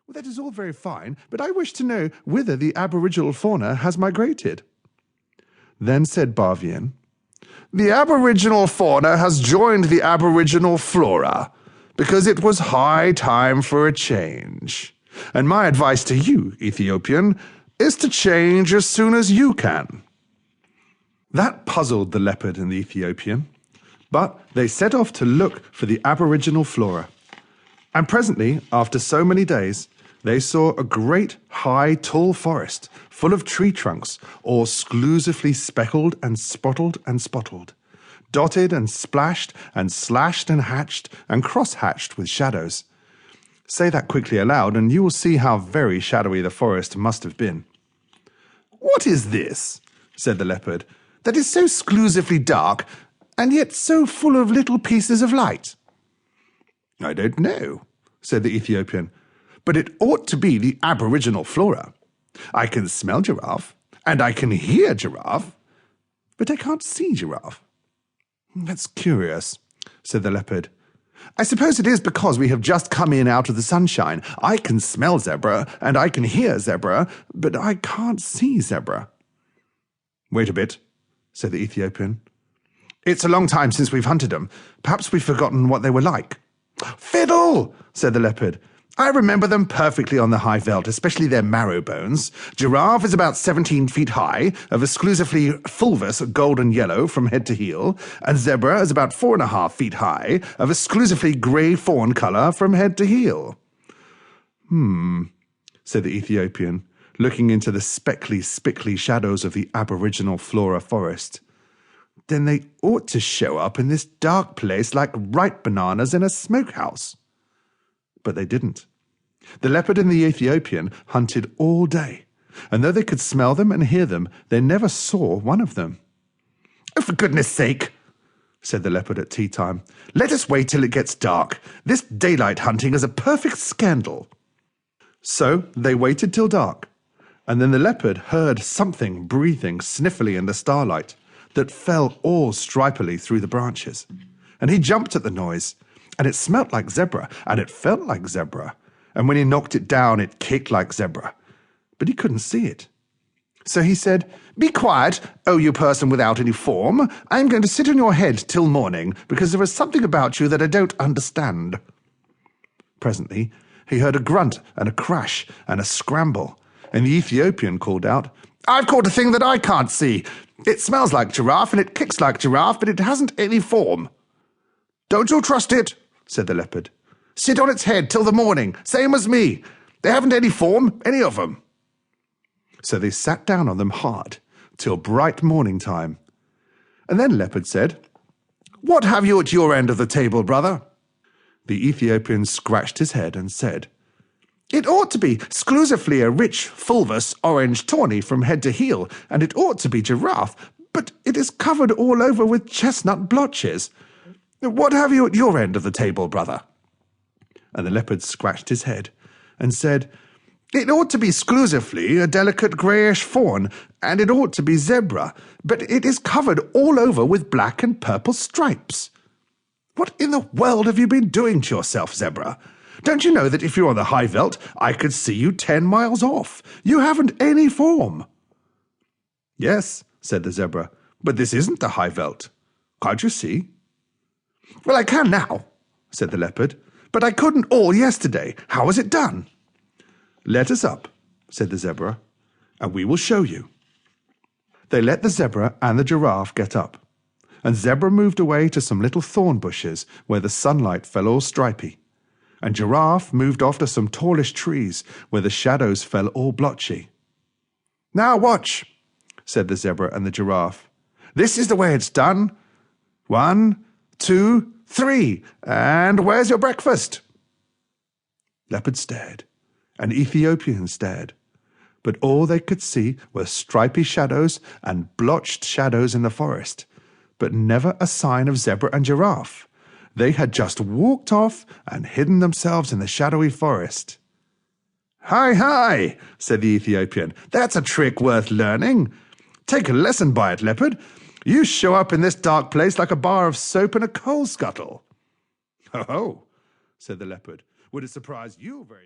"Well, that is all very fine, but I wish to know whither the aboriginal fauna has migrated." Then said Barvian, "The aboriginal fauna has joined the aboriginal flora, because it was high time for a change. And my advice to you, Ethiopian, is to change as soon as you can." That puzzled the leopard and the Ethiopian, but they set off to look for the aboriginal flora. And presently, after so many days, they saw a great, high, tall forest full of tree trunks, all exclusively speckled and spottled, dotted and splashed and slashed and hatched and cross-hatched with shadows. Say that quickly aloud, and you will see how very shadowy the forest must have been. "What is this," said the leopard, "that is so exclusively dark, and yet so full of little pieces of light?" "I don't know," said the Ethiopian, "but it ought to be the aboriginal flora. I can smell giraffe, and I can hear giraffe, but I can't see giraffe." "That's curious," said the leopard. "I suppose it is because we have just come in out of the sunshine. I can smell zebra, and I can hear zebra, but I can't see zebra." "Wait a bit," said the Ethiopian. "It's a long time since we've hunted them. Perhaps we've forgotten what they were like." "Fiddle!" said the leopard. "I remember them perfectly on the high veld, especially their marrow bones. Giraffe is about 17 feet high, of exclusively fulvous golden yellow from head to heel, and zebra is about 4.5 feet high, of exclusively grey fawn colour from head to heel." Said the Ethiopian, looking into the speckly, spickly shadows of the aboriginal flora forest. "Then they ought to show up in this dark place like ripe bananas in a smokehouse." But they didn't. The leopard and the Ethiopian hunted all day, and though they could smell them and hear them, they never saw one of them. "Oh, for goodness sake," said the leopard at tea time, "let us wait till it gets dark. This daylight hunting is a perfect scandal." So they waited till dark, and then the leopard heard something breathing sniffily in the starlight that fell all stripily through the branches, and he jumped at the noise, and it smelt like zebra, and it felt like zebra, and when he knocked it down it kicked like zebra, but he couldn't see it. So he said, "Be quiet, oh you person without any form. I am going to sit on your head till morning, because there is something about you that I don't understand." Presently he heard a grunt and a crash and a scramble, and the Ethiopian called out, "I've caught a thing that I can't see. It smells like giraffe and it kicks like giraffe, but it hasn't any form." "Don't you trust it," said the leopard. "Sit on its head till the morning, same as me. They haven't any form, any of them." So they sat down on them hard till bright morning time. And then Leopard said, "What have you at your end of the table, brother?" The Ethiopian scratched his head and said, "It ought to be exclusively a rich, fulvous, orange tawny from head to heel, and it ought to be giraffe, but it is covered all over with chestnut blotches. What have you at your end of the table, brother?" And the leopard scratched his head and said, "It ought to be exclusively a delicate greyish fawn, and it ought to be zebra, but it is covered all over with black and purple stripes." "What in the world have you been doing to yourself, zebra? Don't you know that if you're on the high veld, I could see you 10 miles off? You haven't any form." "Yes," said the zebra, "but this isn't the high veld. Can't you see?" "Well, I can now," said the leopard, "but I couldn't all yesterday. How was it done?" "Let us up," said the zebra, "and we will show you." They let the zebra and the giraffe get up, and zebra moved away to some little thorn bushes where the sunlight fell all stripy, and giraffe moved off to some tallish trees where the shadows fell all blotchy. "Now watch," said the zebra and the giraffe. "This is the way it's done. 1, 2, 3, and where's your breakfast?" Leopard stared, and Ethiopian stared, but all they could see were stripy shadows and blotched shadows in the forest, but never a sign of zebra and giraffe. They had just walked off and hidden themselves in the shadowy forest. "Hi, hi," said the Ethiopian. "That's a trick worth learning. Take a lesson by it, leopard. You show up in this dark place like a bar of soap in a coal scuttle." "Oh," said the leopard, "would it surprise you very much?"